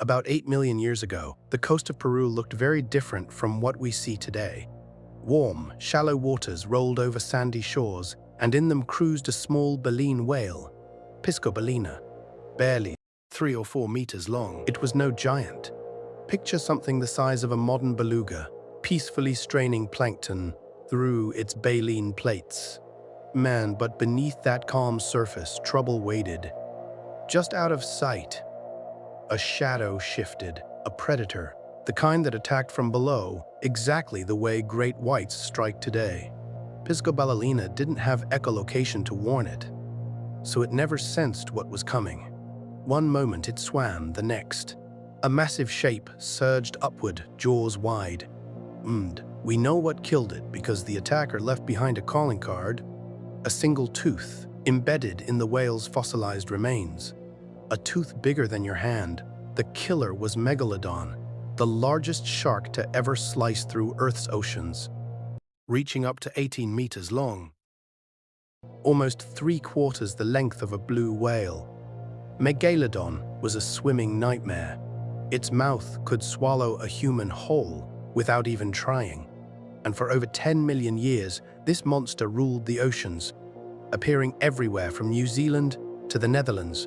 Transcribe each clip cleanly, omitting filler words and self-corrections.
About 8 million years ago, the coast of Peru looked very different from what we see today. Warm, shallow waters rolled over sandy shores, and in them cruised a small baleen whale, Piscobalina, barely 3 or 4 meters long. It was no giant. Picture something the size of a modern beluga, peacefully straining plankton through its baleen plates. Man, but beneath that calm surface, trouble waited. Just out of sight, a shadow shifted, a predator, the kind that attacked from below, exactly the way great whites strike today. Piscobalina didn't have echolocation to warn it, so it never sensed what was coming. One moment it swam, the next. A massive shape surged upward, jaws wide. We know what killed it because the attacker left behind a calling card, a single tooth embedded in the whale's fossilized remains. A tooth bigger than your hand. The killer was Megalodon, the largest shark to ever slice through Earth's oceans, reaching up to 18 meters long, almost 3/4 the length of a blue whale. Megalodon was a swimming nightmare. Its mouth could swallow a human whole without even trying. And for over 10 million years, this monster ruled the oceans, appearing everywhere from New Zealand to the Netherlands.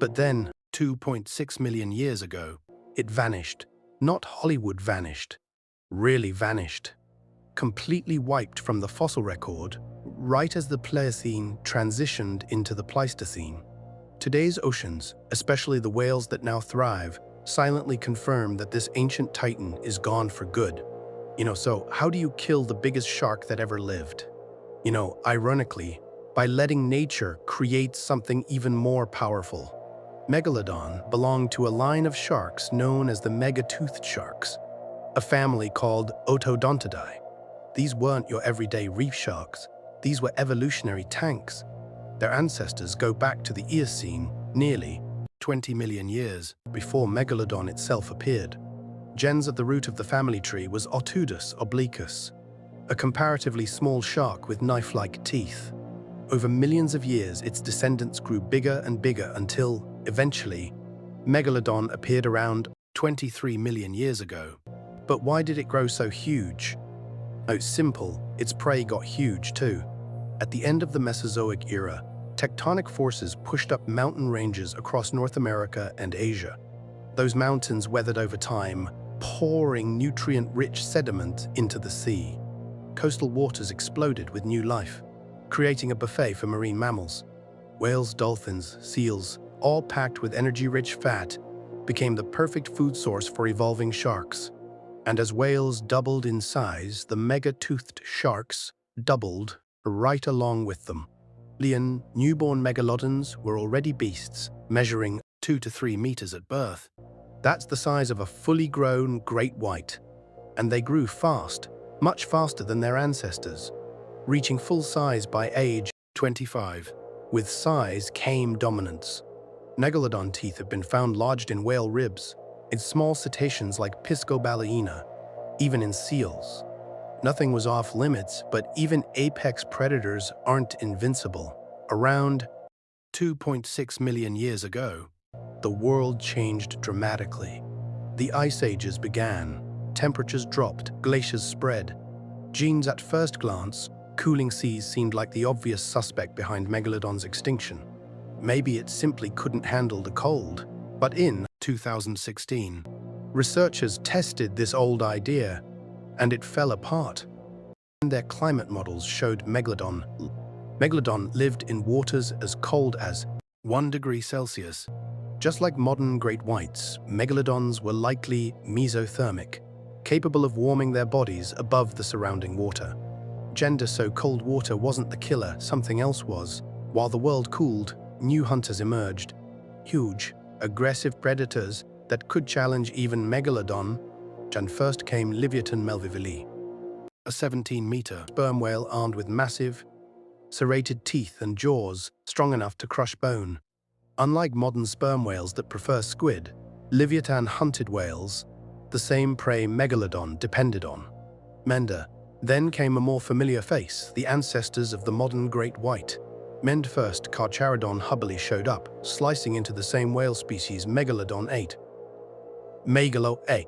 But then, 2.6 million years ago, it vanished. Not Hollywood vanished, really vanished. Completely wiped from the fossil record, right as the Pliocene transitioned into the Pleistocene. Today's oceans, especially the whales that now thrive, silently confirm that this ancient titan is gone for good. So how do you kill the biggest shark that ever lived? Ironically, by letting nature create something even more powerful. Megalodon belonged to a line of sharks known as the mega-toothed sharks, a family called Otodontidae. These weren't your everyday reef sharks. These were evolutionary tanks. Their ancestors go back to the Eocene, nearly 20 million years before Megalodon itself appeared. Gens at the root of the family tree was Otodus obliquus, a comparatively small shark with knife-like teeth. Over millions of years, its descendants grew bigger and bigger until, eventually, Megalodon appeared around 23 million years ago. But why did it grow so huge? It's simple, its prey got huge too. At the end of the Mesozoic era, tectonic forces pushed up mountain ranges across North America and Asia. Those mountains weathered over time, pouring nutrient-rich sediment into the sea. Coastal waters exploded with new life, creating a buffet for marine mammals. Whales, dolphins, seals, all packed with energy-rich fat, became the perfect food source for evolving sharks. And as whales doubled in size, the mega-toothed sharks doubled right along with them. Newborn megalodons were already beasts, measuring 2 to 3 meters at birth. That's the size of a fully grown great white. And they grew fast, much faster than their ancestors, reaching full size by age 25. With size came dominance. Megalodon teeth have been found lodged in whale ribs, in small cetaceans like Piscobalina, even in seals. Nothing was off limits, but even apex predators aren't invincible. Around 2.6 million years ago, the world changed dramatically. The ice ages began, temperatures dropped, glaciers spread. Genes at first glance, cooling seas seemed like the obvious suspect behind Megalodon's extinction. Maybe it simply couldn't handle the cold. But in 2016, researchers tested this old idea, and it fell apart. Their climate models showed Megalodon lived in waters as cold as 1 degree Celsius. Just like modern great whites, megalodons were likely mesothermic, capable of warming their bodies above the surrounding water. So cold water wasn't the killer, something else was. While the world cooled, new hunters emerged. Huge, aggressive predators that could challenge even Megalodon. And first came Leviathan melvillei, a 17-meter sperm whale armed with massive, serrated teeth and jaws strong enough to crush bone. Unlike modern sperm whales that prefer squid, Leviathan hunted whales, the same prey Megalodon depended on. Then came a more familiar face, the ancestors of the modern great white. First, Carcharodon hubbly showed up, slicing into the same whale species Megalodon ate. Megalodon.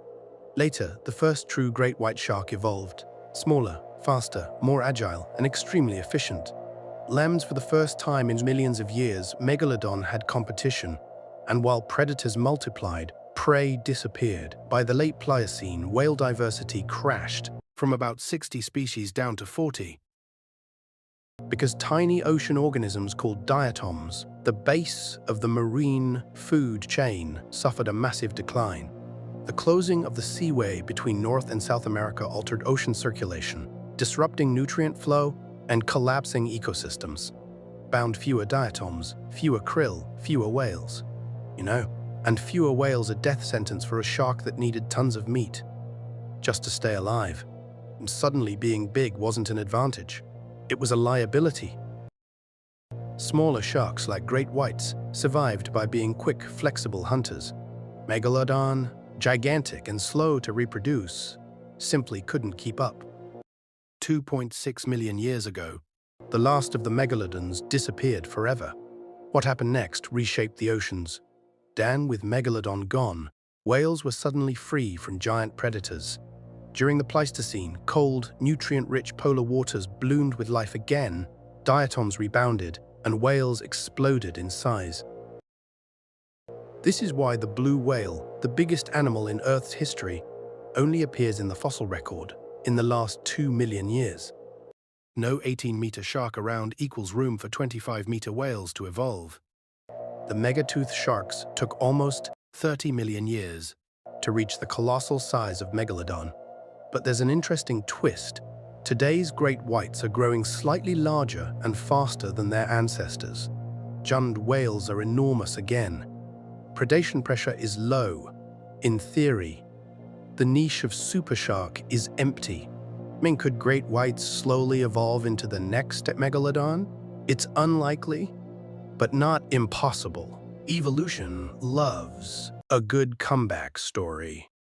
Later, the first true great white shark evolved. Smaller, faster, more agile, and extremely efficient. Lambs for the first time in millions of years, Megalodon had competition, and while predators multiplied, prey disappeared. By the late Pliocene, whale diversity crashed from about 60 species down to 40. Because tiny ocean organisms called diatoms, the base of the marine food chain, suffered a massive decline. The closing of the seaway between North and South America altered ocean circulation, disrupting nutrient flow and collapsing ecosystems. Bound fewer diatoms, fewer krill, fewer whales. And fewer whales a death sentence for a shark that needed tons of meat just to stay alive. And suddenly being big wasn't an advantage. It was a liability. Smaller sharks like great whites survived by being quick, flexible hunters. Megalodon, gigantic and slow to reproduce, simply couldn't keep up. 2.6 million years ago, the last of the megalodons disappeared forever. What happened next reshaped the oceans. With Megalodon gone, whales were suddenly free from giant predators. During the Pleistocene, cold, nutrient-rich polar waters bloomed with life again, diatoms rebounded, and whales exploded in size. This is why the blue whale, the biggest animal in Earth's history, only appears in the fossil record in the last 2 million years. No 18-meter shark around equals room for 25-meter whales to evolve. The megatooth sharks took almost 30 million years to reach the colossal size of Megalodon. But there's an interesting twist. Today's great whites are growing slightly larger and faster than their ancestors. Giant whales are enormous again. Predation pressure is low. In theory, the niche of supershark is empty. Could great whites slowly evolve into the next Megalodon? It's unlikely, but not impossible. Evolution loves a good comeback story.